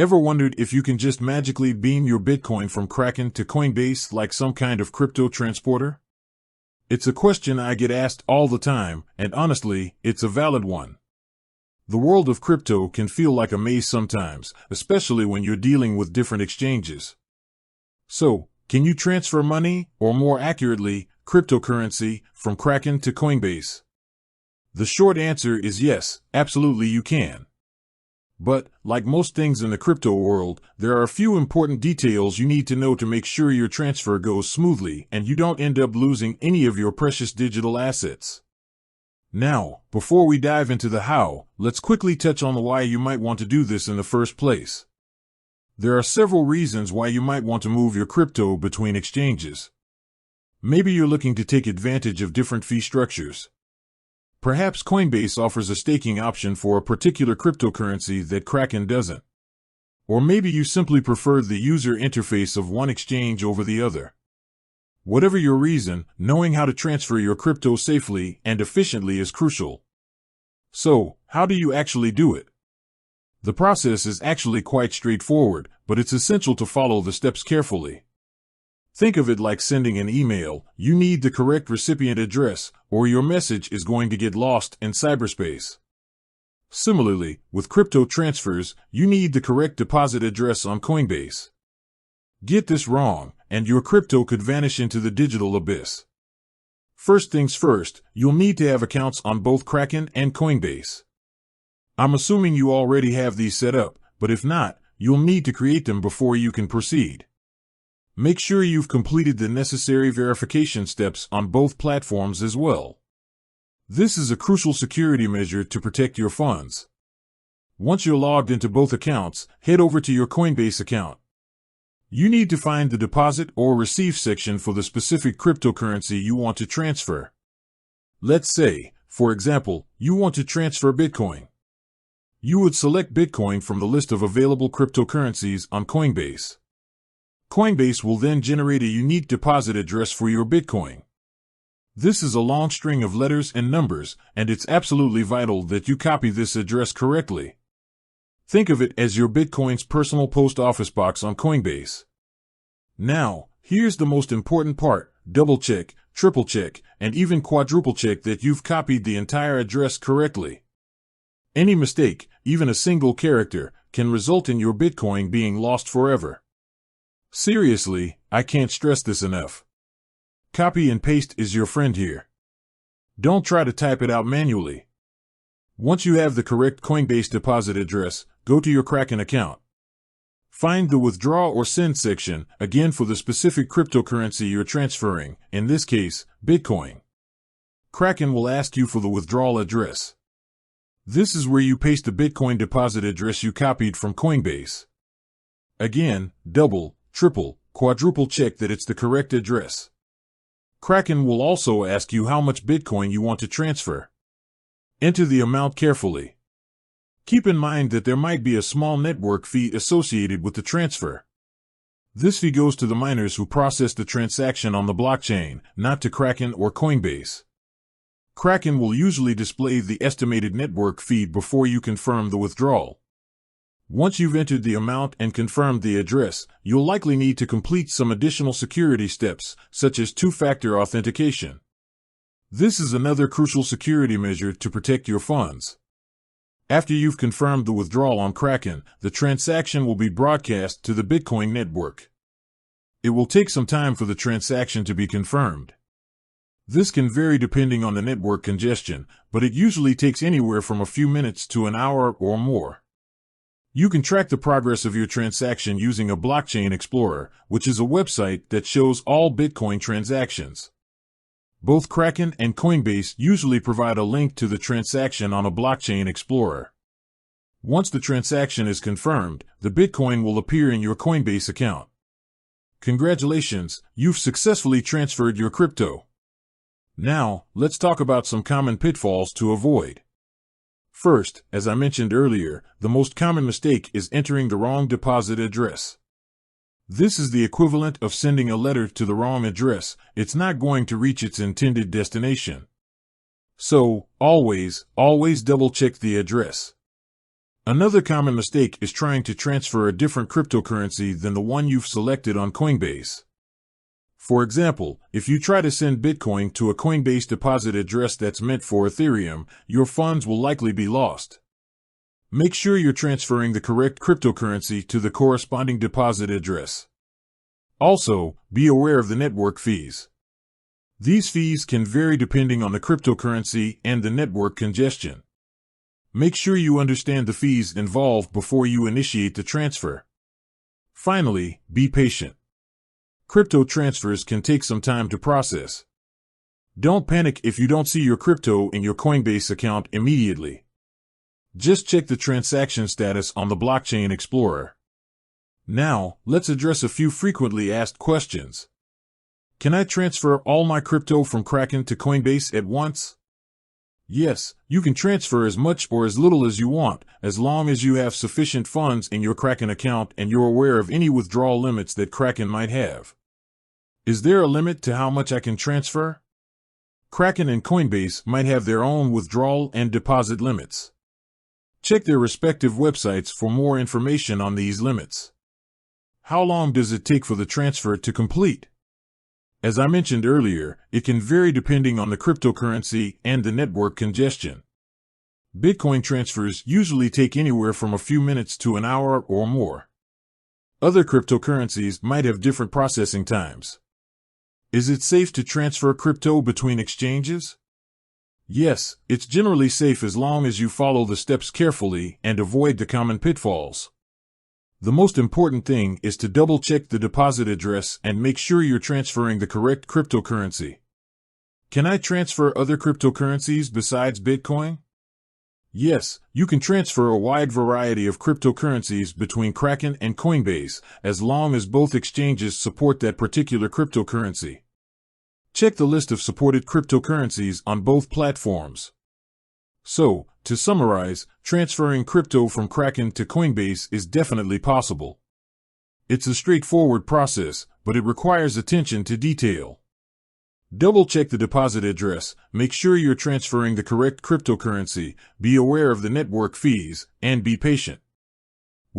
Ever wondered if you can just magically beam your Bitcoin from Kraken to Coinbase like some kind of crypto transporter? It's a question I get asked all the time, and honestly, it's a valid one. The world of crypto can feel like a maze sometimes, especially when you're dealing with different exchanges. So, can you transfer money, or more accurately, cryptocurrency, from Kraken to Coinbase? The short answer is yes, absolutely you can. But, like most things in the crypto world, there are a few important details you need to know to make sure your transfer goes smoothly and you don't end up losing any of your precious digital assets. Now, before we dive into the how, let's quickly touch on the why you might want to do this in the first place. There are several reasons why you might want to move your crypto between exchanges. Maybe you're looking to take advantage of different fee structures. Perhaps Coinbase offers a staking option for a particular cryptocurrency that Kraken doesn't. Or maybe you simply prefer the user interface of one exchange over the other. Whatever your reason, knowing how to transfer your crypto safely and efficiently is crucial. So, how do you actually do it? The process is actually quite straightforward, but it's essential to follow the steps carefully. Think of it like sending an email. You need the correct recipient address, or your message is going to get lost in cyberspace. Similarly, with crypto transfers, you need the correct deposit address on Coinbase. Get this wrong, and your crypto could vanish into the digital abyss. First things first, you'll need to have accounts on both Kraken and Coinbase. I'm assuming you already have these set up, but if not, you'll need to create them before you can proceed. Make sure you've completed the necessary verification steps on both platforms as well. This is a crucial security measure to protect your funds. Once you're logged into both accounts, head over to your Coinbase account. You need to find the deposit or receive section for the specific cryptocurrency you want to transfer. Let's say, for example, you want to transfer Bitcoin. You would select Bitcoin from the list of available cryptocurrencies on Coinbase. Coinbase will then generate a unique deposit address for your Bitcoin. This is a long string of letters and numbers, and it's absolutely vital that you copy this address correctly. Think of it as your Bitcoin's personal post office box on Coinbase. Now, here's the most important part: double check, triple check, and even quadruple check that you've copied the entire address correctly. Any mistake, even a single character, can result in your Bitcoin being lost forever. Seriously, I can't stress this enough. Copy and paste is your friend here. Don't try to type it out manually. Once you have the correct Coinbase deposit address, go to your Kraken account. Find the withdraw or send section, again for the specific cryptocurrency you're transferring, in this case, Bitcoin. Kraken will ask you for the withdrawal address. This is where you paste the Bitcoin deposit address you copied from Coinbase. Again, double, triple, quadruple check that it's the correct address. Kraken will also ask you how much Bitcoin you want to transfer. Enter the amount carefully. Keep in mind that there might be a small network fee associated with the transfer. This fee goes to the miners who process the transaction on the blockchain, not to Kraken or Coinbase. Kraken will usually display the estimated network fee before you confirm the withdrawal. Once you've entered the amount and confirmed the address, you'll likely need to complete some additional security steps, such as two-factor authentication. This is another crucial security measure to protect your funds. After you've confirmed the withdrawal on Kraken, the transaction will be broadcast to the Bitcoin network. It will take some time for the transaction to be confirmed. This can vary depending on the network congestion, but it usually takes anywhere from a few minutes to an hour or more. You can track the progress of your transaction using a blockchain explorer, which is a website that shows all Bitcoin transactions. Both Kraken and Coinbase usually provide a link to the transaction on a blockchain explorer. Once the transaction is confirmed, the Bitcoin will appear in your Coinbase account. Congratulations, you've successfully transferred your crypto. Now, let's talk about some common pitfalls to avoid. First, as I mentioned earlier, the most common mistake is entering the wrong deposit address. This is the equivalent of sending a letter to the wrong address. It's not going to reach its intended destination. So, always double check the address. Another common mistake is trying to transfer a different cryptocurrency than the one you've selected on Coinbase. For example, if you try to send Bitcoin to a Coinbase deposit address that's meant for Ethereum, your funds will likely be lost. Make sure you're transferring the correct cryptocurrency to the corresponding deposit address. Also, be aware of the network fees. These fees can vary depending on the cryptocurrency and the network congestion. Make sure you understand the fees involved before you initiate the transfer. Finally, be patient. Crypto transfers can take some time to process. Don't panic if you don't see your crypto in your Coinbase account immediately. Just check the transaction status on the Blockchain Explorer. Now, let's address a few frequently asked questions. Can I transfer all my crypto from Kraken to Coinbase at once? Yes, you can transfer as much or as little as you want, as long as you have sufficient funds in your Kraken account and you're aware of any withdrawal limits that Kraken might have. Is there a limit to how much I can transfer? Kraken and Coinbase might have their own withdrawal and deposit limits. Check their respective websites for more information on these limits. How long does it take for the transfer to complete? As I mentioned earlier, it can vary depending on the cryptocurrency and the network congestion. Bitcoin transfers usually take anywhere from a few minutes to an hour or more. Other cryptocurrencies might have different processing times. Is it safe to transfer crypto between exchanges? Yes, it's generally safe as long as you follow the steps carefully and avoid the common pitfalls. The most important thing is to double-check the deposit address and make sure you're transferring the correct cryptocurrency. Can I transfer other cryptocurrencies besides Bitcoin? Yes, you can transfer a wide variety of cryptocurrencies between Kraken and Coinbase, as long as both exchanges support that particular cryptocurrency. Check the list of supported cryptocurrencies on both platforms. So, to summarize, transferring crypto from Kraken to Coinbase is definitely possible. It's a straightforward process, but it requires attention to detail. Double-check the deposit address, make sure you're transferring the correct cryptocurrency, be aware of the network fees, and be patient.